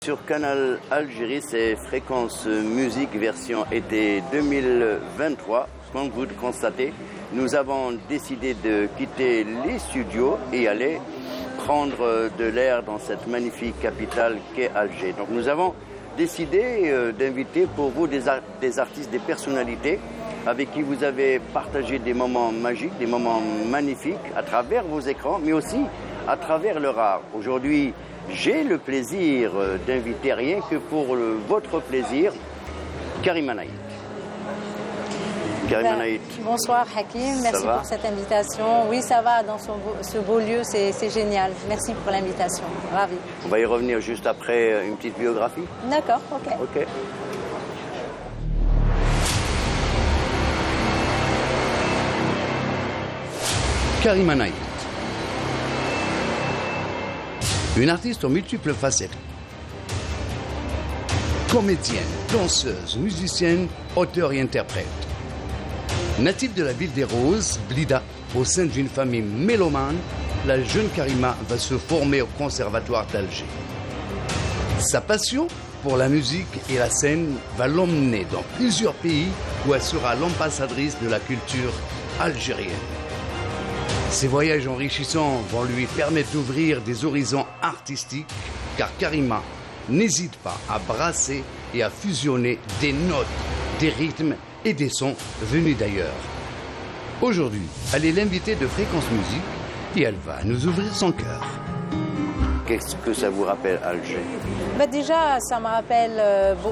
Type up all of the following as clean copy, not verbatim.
Sur Canal Algérie, c'est Fréquence Musique version été 2023. Comme vous le constatez, nous avons décidé de quitter les studios et aller prendre de l'air dans cette magnifique capitale qu'est Alger. Donc nous avons décidé d'inviter pour vous des artistes, des personnalités avec qui vous avez partagé des moments magiques, des moments magnifiques à travers vos écrans, mais aussi à travers leur art. Aujourd'hui, j'ai le plaisir d'inviter rien que pour votre plaisir, Karima Naït. Karima Naït. Bonsoir Hakim, merci pour cette invitation. Oui, ça va dans ce beau lieu, c'est génial. Merci pour l'invitation, ravi. On va y revenir juste après une petite biographie. D'accord, ok. Ok. Karima Naït. Une artiste aux multiples facettes. Comédienne, danseuse, musicienne, auteure et interprète. Native de la ville des Roses, Blida, au sein d'une famille mélomane, la jeune Karima va se former au Conservatoire d'Alger. Sa passion pour la musique et la scène va l'emmener dans plusieurs pays où elle sera l'ambassadrice de la culture algérienne. Ces voyages enrichissants vont lui permettre d'ouvrir des horizons artistiques, car Karima n'hésite pas à brasser et à fusionner des notes, des rythmes et des sons venus d'ailleurs. Aujourd'hui, elle est l'invitée de Fréquence Musique et elle va nous ouvrir son cœur. Qu'est-ce que ça vous rappelle Alger? Déjà, ça me rappelle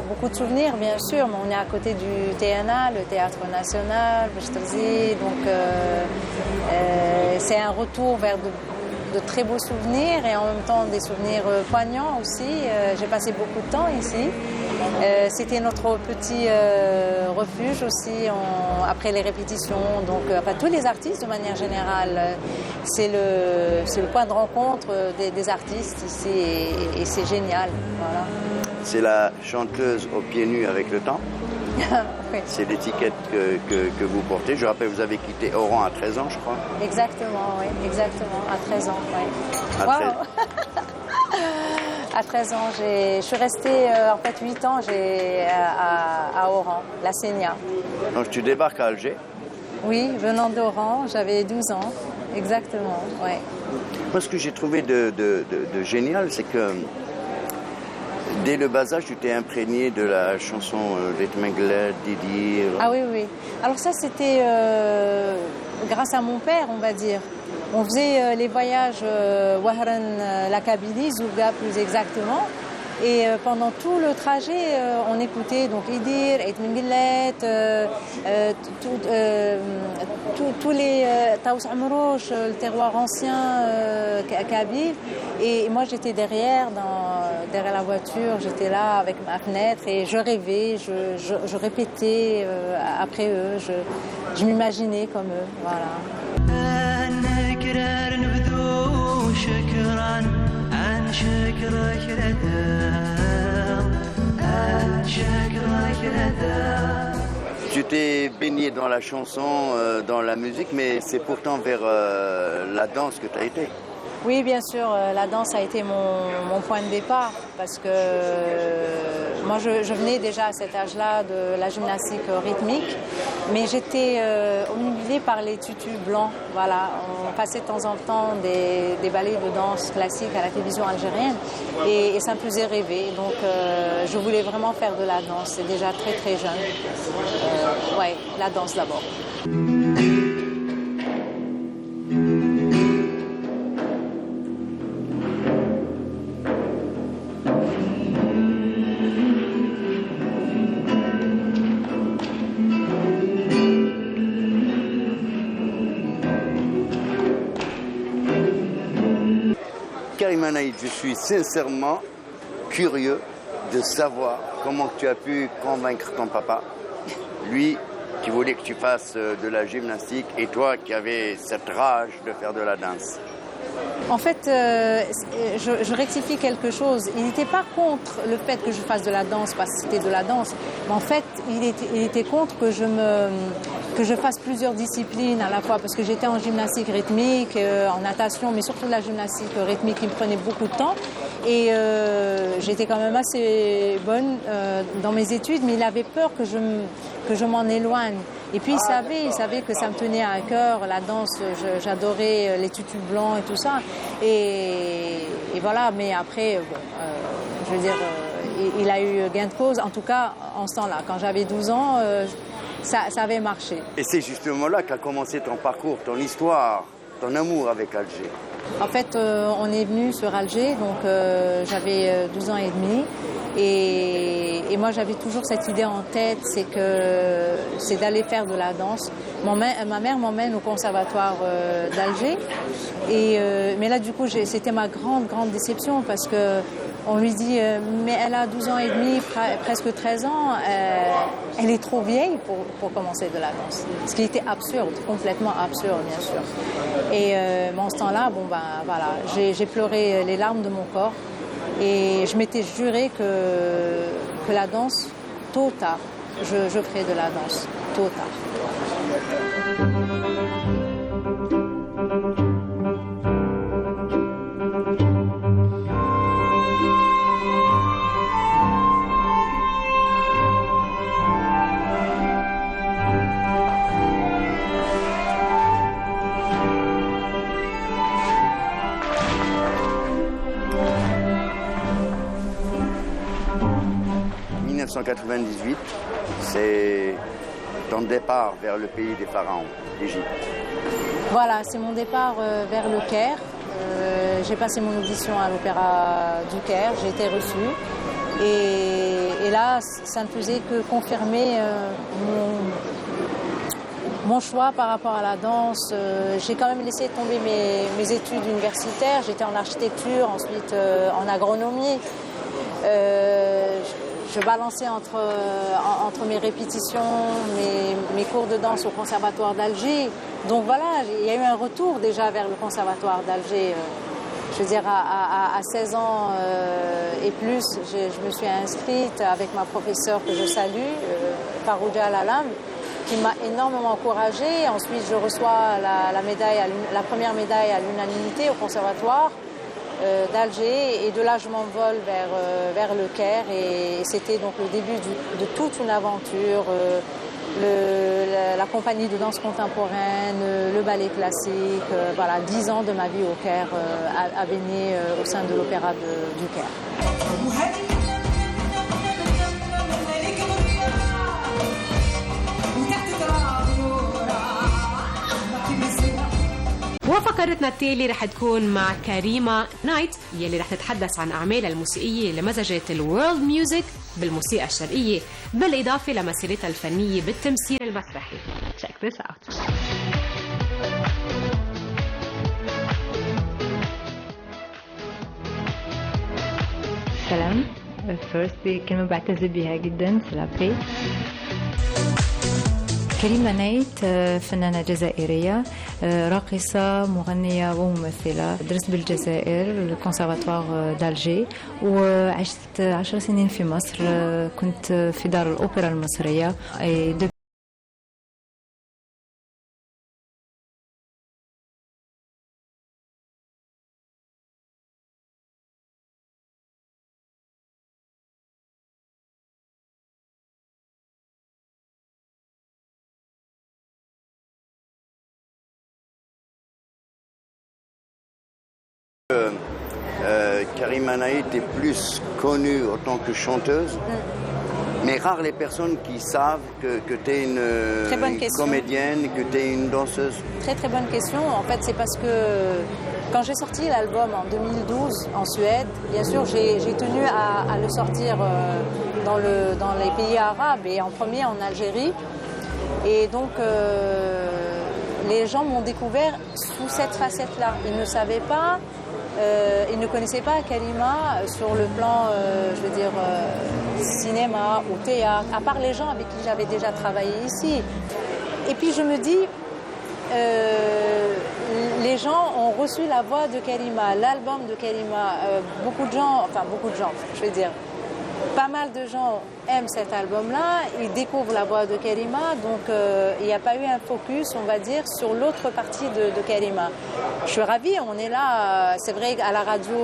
beaucoup de souvenirs, bien sûr, mais on est à côté du TNA, le Théâtre National, donc c'est un retour vers de très beaux souvenirs et en même temps des souvenirs poignants aussi. J'ai passé beaucoup de temps ici. C'était notre petit refuge aussi après les répétitions. Donc, tous les artistes de manière générale, c'est le point de rencontre des artistes ici et c'est génial. Voilà. C'est la chanteuse aux pieds nus avec le temps. Oui. C'est l'étiquette que vous portez. Je rappelle, vous avez quitté Oran à 13 ans, je crois. Exactement, oui, exactement, à 13 ans. Oui. À 13 ans, je suis restée en fait 8 ans à Oran, la Sénia. Donc tu débarques à Alger? Oui, venant d'Oran, j'avais 12 ans, exactement, oui. Moi, ce que j'ai trouvé de génial, c'est que dès le bas âge, tu t'es imprégné de la chanson Letmengled, Didi. Ah oui, oui. Alors ça, c'était grâce à mon père, on va dire. On faisait les voyages Wahran, la Kabylie, Zouga plus exactement. Et pendant tout le trajet, on écoutait donc Idir, Etmenguillet, tous les Taous Amrouch, le terroir ancien kabyle. Et moi, j'étais derrière la voiture, j'étais là avec ma fenêtre et je rêvais, je répétais après eux, je m'imaginais comme eux, voilà. Tu t'es baigné dans la chanson, dans la musique, mais c'est pourtant vers la danse que tu as été. Oui, bien sûr, la danse a été mon point de départ parce que moi je venais déjà à cet âge-là de la gymnastique rythmique, mais j'étais omnibulée par les tutus blancs. Voilà, on passait de temps en temps des ballets de danse classiques à la télévision algérienne et ça me faisait rêver. Donc je voulais vraiment faire de la danse, c'est déjà très très jeune. Ouais, la danse d'abord. Karima Naït, je suis sincèrement curieux de savoir comment tu as pu convaincre ton papa, lui qui voulait que tu fasses de la gymnastique et toi qui avais cette rage de faire de la danse. En fait, je rectifie quelque chose. Il n'était pas contre le fait que je fasse de la danse parce que c'était de la danse. Mais en fait, il était contre que je fasse plusieurs disciplines à la fois. Parce que j'étais en gymnastique rythmique, en natation, mais surtout la gymnastique rythmique qui me prenait beaucoup de temps. Et j'étais quand même assez bonne dans mes études, mais il avait peur que je m'en éloigne. Et puis il savait que ça me tenait à cœur, la danse, j'adorais les tutus blancs et tout ça. Et voilà, mais après, je veux dire, il a eu gain de cause, en tout cas en ce temps-là. Quand j'avais 12 ans, ça avait marché. Et c'est justement là qu'a commencé ton parcours, ton histoire, ton amour avec Alger. En fait, on est venu sur Alger, donc j'avais 12 ans et demi. Et moi, j'avais toujours cette idée en tête, c'est d'aller faire de la danse. Ma mère m'emmène au conservatoire d'Alger. Mais là, du coup, c'était ma grande déception parce que on lui dit, mais elle a 12 ans et demi, presque 13 ans, elle est trop vieille pour commencer de la danse. Ce qui était absurde, complètement absurde, bien sûr. Et en ce temps-là, voilà, j'ai pleuré les larmes de mon corps. Et je m'étais juré que la danse, tôt ou tard, je ferais de la danse, tôt ou tard. 1998, c'est ton départ vers le pays des pharaons, l'Égypte. Voilà, c'est mon départ vers le Caire. J'ai passé mon audition à l'Opéra du Caire, j'ai été reçue. Et là, ça ne faisait que confirmer mon choix par rapport à la danse. J'ai quand même laissé tomber mes études universitaires. J'étais en architecture, ensuite en agronomie. Je balançais entre mes répétitions, mes cours de danse au conservatoire d'Alger. Donc voilà, il y a eu un retour déjà vers le conservatoire d'Alger. Je veux dire, à 16 ans et plus, je me suis inscrite avec ma professeure que je salue, Farouja Al-Alam, qui m'a énormément encouragée. Ensuite, je reçois la première médaille à l'unanimité au conservatoire d'Alger, et de là je m'envole vers le Caire, et c'était donc le début de toute une aventure, la compagnie de danse contemporaine, le ballet classique, voilà, 10 ans de ma vie au Caire à baigner au sein de l'opéra du Caire. وفقرتنا التالي رح تكون مع كريمة نايت يلي رح تتحدث عن أعمالها الموسيقية اللي مزجت الورلد ميوزك بالموسيقى الشرقية بالإضافة لمسيرتها الفنية بالتمثيل المسرحي. Check this out. سلام. first كلمة بعتز بها جدا سلابي. كريمة نايت فنانة جزائرية، راقصة مغنية وممثلة. درست بالجزائر الكونسرفاتوار دالجي، وعشت 10 سنين في مصر. كنت في دار الأوبرا المصرية. Karima Naït est plus connue en tant que chanteuse, mais rares les personnes qui savent que tu es une comédienne, que tu es une danseuse. Très bonne question. En fait, c'est parce que quand j'ai sorti l'album en 2012 en Suède, bien sûr, j'ai tenu à le sortir dans les pays arabes et en premier en Algérie. Et donc, les gens m'ont découvert sous cette facette-là. Ils ne savaient pas. Ils ne connaissaient pas Karima sur le plan, je veux dire, cinéma ou théâtre, à part les gens avec qui j'avais déjà travaillé ici. Et puis je me dis, les gens ont reçu la voix de Karima, l'album de Karima. Beaucoup de gens, je veux dire, pas mal de gens aiment cet album-là, ils découvrent la voix de Karima, donc il n'y a pas eu un focus, on va dire, sur l'autre partie de Karima. Je suis ravie, on est là, c'est vrai qu'à la radio,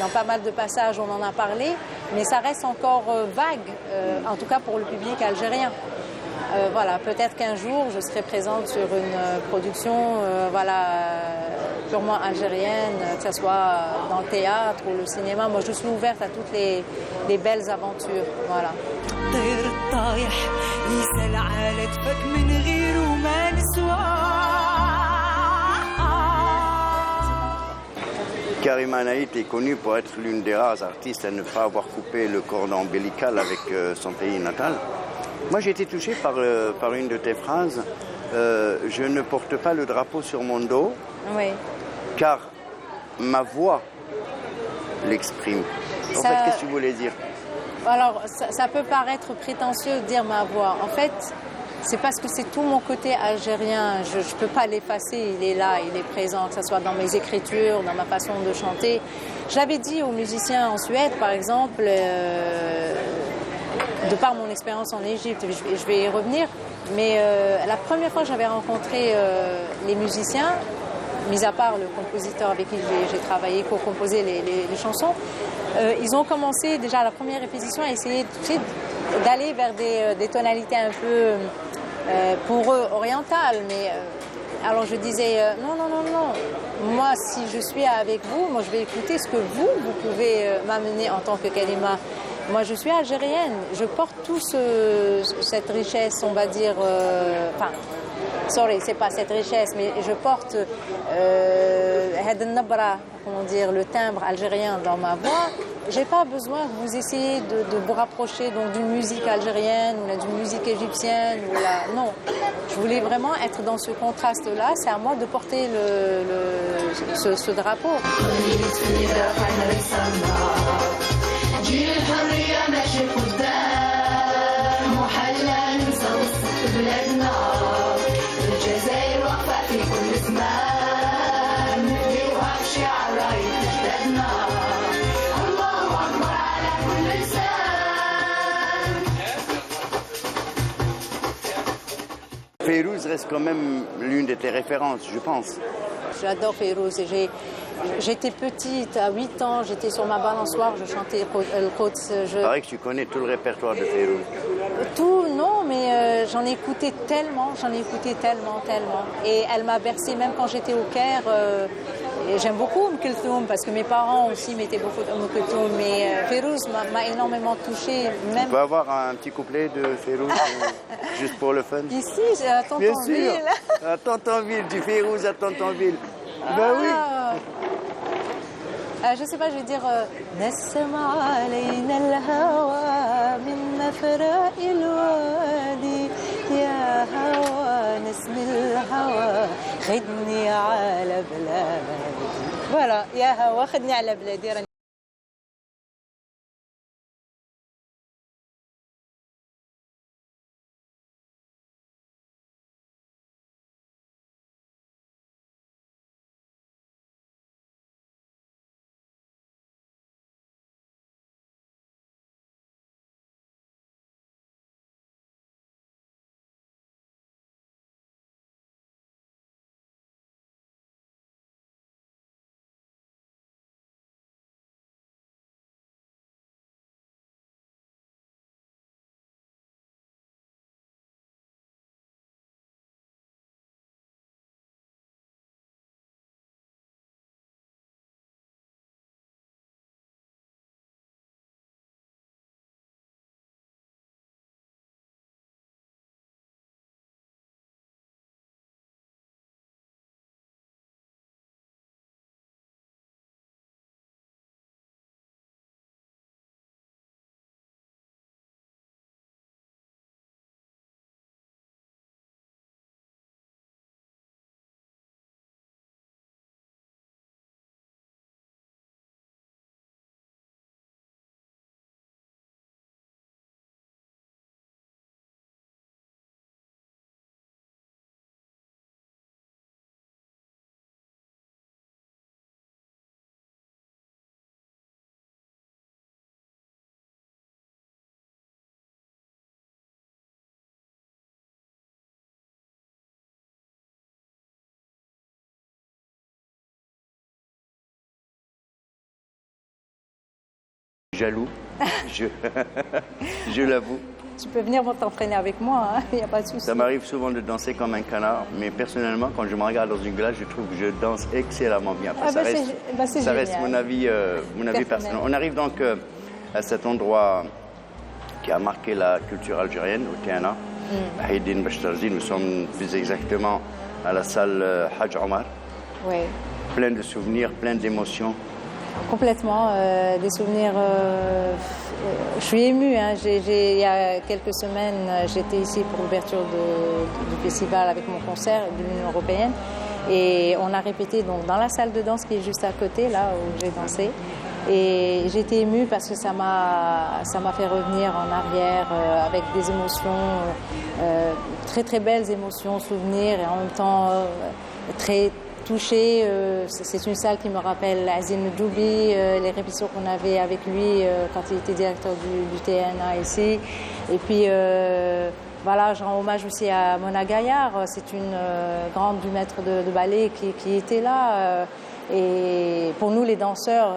dans pas mal de passages, on en a parlé, mais ça reste encore vague, en tout cas pour le public algérien. Voilà, peut-être qu'un jour, je serai présente sur une production purement algérienne, que ce soit dans le théâtre ou le cinéma. Moi, je suis ouverte à toutes les belles aventures. Voilà. Karima Naït est connue pour être l'une des rares artistes à ne pas avoir coupé le cordon ombilical avec son pays natal. Moi, j'ai été touché par une de tes phrases. Je ne porte pas le drapeau sur mon dos, oui, car ma voix l'exprime. En fait, qu'est-ce que tu voulais dire? Alors, ça peut paraître prétentieux de dire ma voix. En fait, c'est parce que c'est tout mon côté algérien. Je ne peux pas l'effacer. Il est là, il est présent, que ce soit dans mes écritures, dans ma façon de chanter. Je l'avais dit aux musiciens en Suède, par exemple, de par mon expérience en Égypte, je vais y revenir, mais la première fois que j'avais rencontré les musiciens, mis à part le compositeur avec qui j'ai travaillé pour composer les chansons, ils ont commencé déjà à la première répétition à essayer d'aller vers des tonalités un peu, pour eux, orientales, mais alors je disais non, moi si je suis avec vous, moi je vais écouter ce que vous pouvez m'amener en tant que Karima. Moi, je suis algérienne. Je porte toute cette richesse, on va dire. C'est pas cette richesse, mais je porte comment dire, le timbre algérien dans ma voix. J'ai pas besoin que vous essayiez de vous rapprocher donc d'une musique algérienne ou d'une musique égyptienne non. Je voulais vraiment être dans ce contraste-là. C'est à moi de porter ce drapeau. جيل الحرية ماشي قدام وحلا ننسى وسط بلادنا الجزائر واقفة في كل زمان نبنيوها بشعار راية أجدادنا الله أكبر على كل لسان. Fayrouz reste quand même l'une de tes références, je pense. J'adore Fayrouz et j'étais petite, à 8 ans, j'étais sur ma balançoire, je chantais le Quds. Il paraît que tu connais tout le répertoire de Fayrouz. Tout, non, mais j'en ai écouté tellement. Et elle m'a bercée, même quand j'étais au Caire. Et j'aime beaucoup Kulthum parce que mes parents aussi mettaient beaucoup de Kulthum. Mais Fayrouz m'a énormément touchée. Même... On peut avoir un petit couplet de Fayrouz, juste pour le fun? Ici, à Tontonville. À Tontonville, du Fayrouz à Tontonville. Ben oui. Je sais pas, je vais dire نسم علينا الهوى من مفرق الوادي يا هوى نسم الهوى خدني على بلادي. Voilà, يا هوى خدني على بلادي. Jaloux, je, je l'avoue. Tu peux venir t'entraîner avec moi, hein, il n'y a pas de souci. Ça m'arrive souvent de danser comme un canard, mais personnellement, quand je me regarde dans une glace, je trouve que je danse excellemment bien. Enfin, ça reste mon avis personnel. On arrive donc à cet endroit qui a marqué la culture algérienne, au Tiana, à Haïdine Bachtarzi. Nous sommes plus exactement à la salle Hajj Omar. Oui. Plein de souvenirs, plein d'émotions. Complètement, des souvenirs. Je suis émue. Hein. Il y a quelques semaines, j'étais ici pour l'ouverture du festival avec mon concert de l'Union européenne. Et on a répété donc, dans la salle de danse qui est juste à côté, là où j'ai dansé. Et j'ai été émue parce que ça m'a fait revenir en arrière avec des émotions, très très belles émotions, souvenirs et en même temps très touchée. C'est une salle qui me rappelle Azine Medjoubi, les répétitions qu'on avait avec lui quand il était directeur du TNA ici. Et puis voilà, je rends hommage aussi à Mona Gaillard. C'est une grande du maître de ballet qui était là. Et pour nous, les danseurs,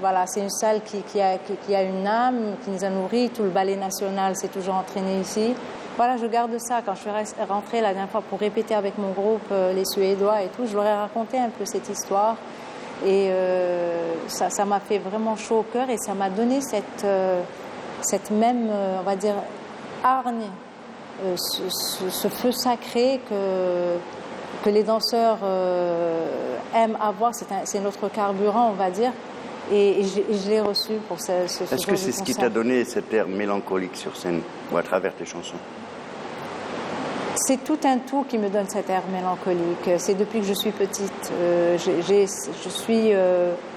voilà, c'est une salle qui a une âme, qui nous a nourris. Tout le ballet national s'est toujours entraîné ici. Voilà, je garde ça. Quand je suis rentrée la dernière fois pour répéter avec mon groupe, les Suédois et tout, je leur ai raconté un peu cette histoire. Et ça m'a fait vraiment chaud au cœur et ça m'a donné cette même, on va dire, hargne, ce feu sacré que les danseurs aiment avoir. C'est notre carburant, on va dire. Et je l'ai reçu pour ce Est-ce que c'est ce qui t'a donné cet air mélancolique sur scène ou à travers tes chansons? C'est tout un tout qui me donne cet air mélancolique. C'est depuis que je suis petite. Je suis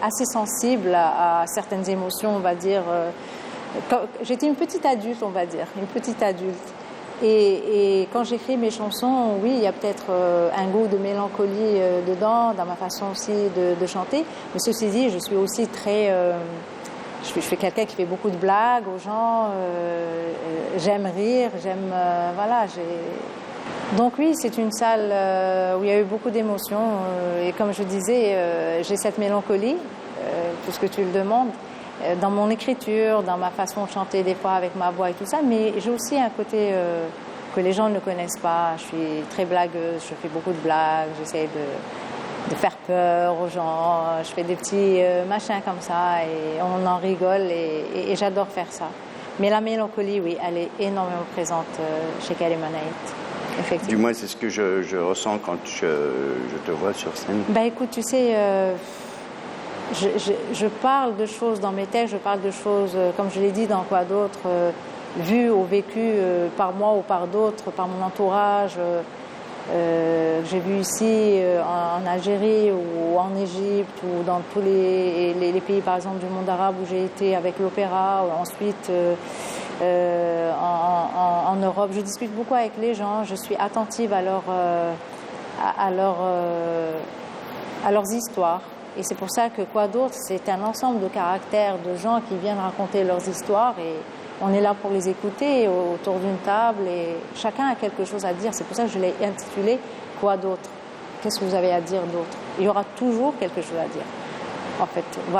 assez sensible à certaines émotions, on va dire. J'étais une petite adulte, on va dire, une petite adulte. Et quand j'écris mes chansons, oui, il y a peut-être un goût de mélancolie dedans, dans ma façon aussi de chanter. Mais ceci dit, je suis aussi très... je suis quelqu'un qui fait beaucoup de blagues aux gens. J'aime rire, j'aime... voilà, Donc oui, c'est une salle où il y a eu beaucoup d'émotions. Et comme je disais, j'ai cette mélancolie, puisque tu le demandes, dans mon écriture, dans ma façon de chanter des fois avec ma voix et tout ça, mais j'ai aussi un côté que les gens ne connaissent pas. Je suis très blagueuse, je fais beaucoup de blagues, j'essaie de faire peur aux gens, je fais des petits machins comme ça et on en rigole et j'adore faire ça. Mais la mélancolie, oui, elle est énormément présente chez Karima Naït, effectivement. Du moins, c'est ce que je ressens quand je te vois sur scène. Ben écoute, tu sais... Je parle de choses dans mes textes, je parle de choses, comme je l'ai dit, dans quoi d'autre, vues ou vécues par moi ou par d'autres, par mon entourage. J'ai vu ici en Algérie ou en Égypte ou dans tous les pays, par exemple, du monde arabe où j'ai été avec l'opéra, ou ensuite en Europe. Je discute beaucoup avec les gens, je suis attentive à leurs histoires. Et c'est pour ça que quoi d'autre, c'est un ensemble de caractères, de gens qui viennent raconter leurs histoires et on est là pour les écouter autour d'une table et chacun a quelque chose à dire. C'est pour ça que je l'ai intitulé « Quoi d'autre ?» Qu'est-ce que vous avez à dire d'autre? Il y aura toujours quelque chose à dire, en fait. Voilà.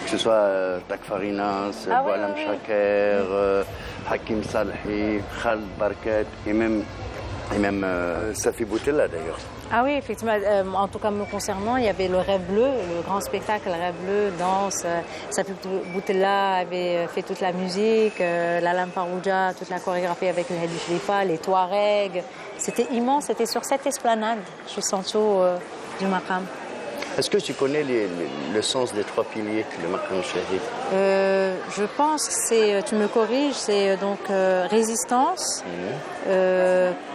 Que ce soit Takfarinas, Boualem Chaker, Hakim Salhi, Khaled Barket et même Safi Boutella d'ailleurs. Ah oui, effectivement. En tout cas, me concernant, il y avait le Rêve Bleu, le grand spectacle Rêve Bleu, danse. Safi Boutella avait fait toute la musique, la Lam Farouja, toute la chorégraphie avec le Hedi Shrifa, les Touaregs. C'était immense, c'était sur cette esplanade, juste en dessous du Maqam. Est-ce que tu connais le sens des 3 piliers de Maqam Shahid? Je pense que c'est, tu me corriges, c'est donc résistance,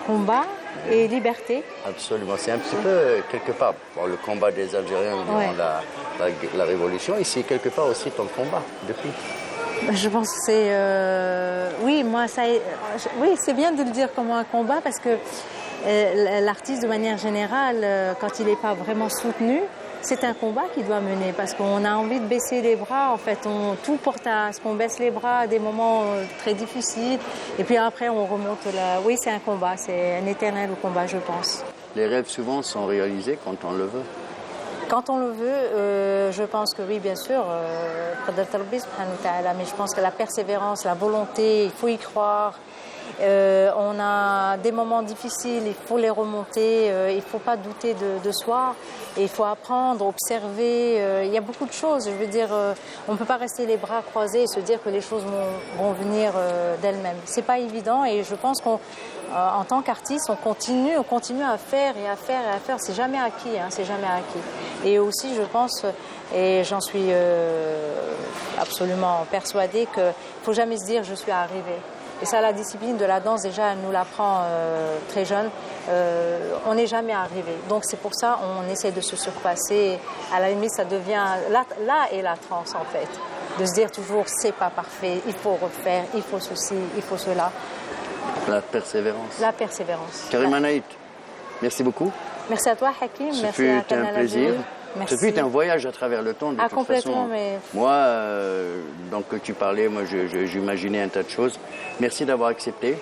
combat et liberté. Absolument, c'est un petit peu quelque part le combat des Algériens durant la Révolution, et c'est quelque part aussi ton combat depuis. Je pense que c'est... oui, moi, oui, c'est bien de le dire comme un combat parce que l'artiste, de manière générale, quand il n'est pas vraiment soutenu, c'est un combat qu'il doit mener parce qu'on a envie de baisser les bras. En fait, tout porte à ce qu'on baisse les bras à des moments très difficiles. Et puis après, on remonte là. Oui, c'est un combat, c'est un éternel combat, je pense. Les rêves, souvent, sont réalisés quand on le veut. Quand on le veut, je pense que oui, bien sûr, mais je pense que la persévérance, la volonté, il faut y croire. On a des moments difficiles, il faut les remonter, il ne faut pas douter de soi, et il faut apprendre, observer. Il y a beaucoup de choses, je veux dire, on ne peut pas rester les bras croisés et se dire que les choses vont venir d'elles-mêmes. Ce n'est pas évident, et je pense qu'en tant qu'artiste, on continue à faire et à faire et à faire. C'est jamais acquis, hein, c'est jamais acquis. Et aussi, je pense, et j'en suis absolument persuadée, qu'il ne faut jamais se dire « je suis arrivée ». Et ça, la discipline de la danse, déjà, elle nous l'apprend très jeune. On n'est jamais arrivé. Donc, c'est pour ça on essaie de se surpasser. À la limite, ça devient... Là est la transe, en fait. De se dire toujours, c'est pas parfait, il faut refaire, il faut ceci, il faut cela. La persévérance. La persévérance. Karima Naït, merci beaucoup. Merci à toi, Hakim. Ce merci à fut un plaisir. Merci. Ce fut un voyage à travers le temps, de toute complètement, façon. Mais... Moi, donc tu parlais, moi j'imaginais un tas de choses. Merci d'avoir accepté.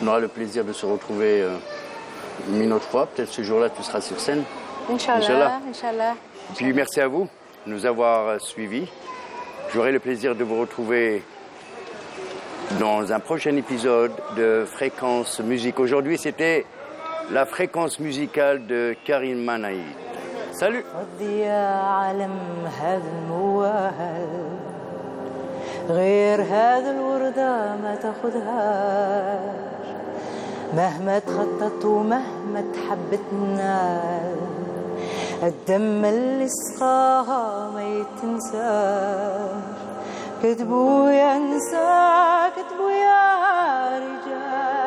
On aura le plaisir de se retrouver une autre fois. Peut-être ce jour-là, tu seras sur scène. Inch'Allah. Et puis merci à vous de nous avoir suivis. J'aurai le plaisir de vous retrouver dans un prochain épisode de Fréquence Musique. Aujourd'hui, c'était la fréquence musicale de Karima Naït. Salut. غير هذا الوردة ما تاخدهاش مهما تخطط ومهما تحبت النار الدم اللي سقاها ما يتنساش كتبوا يا نساء كتبوا يا رجال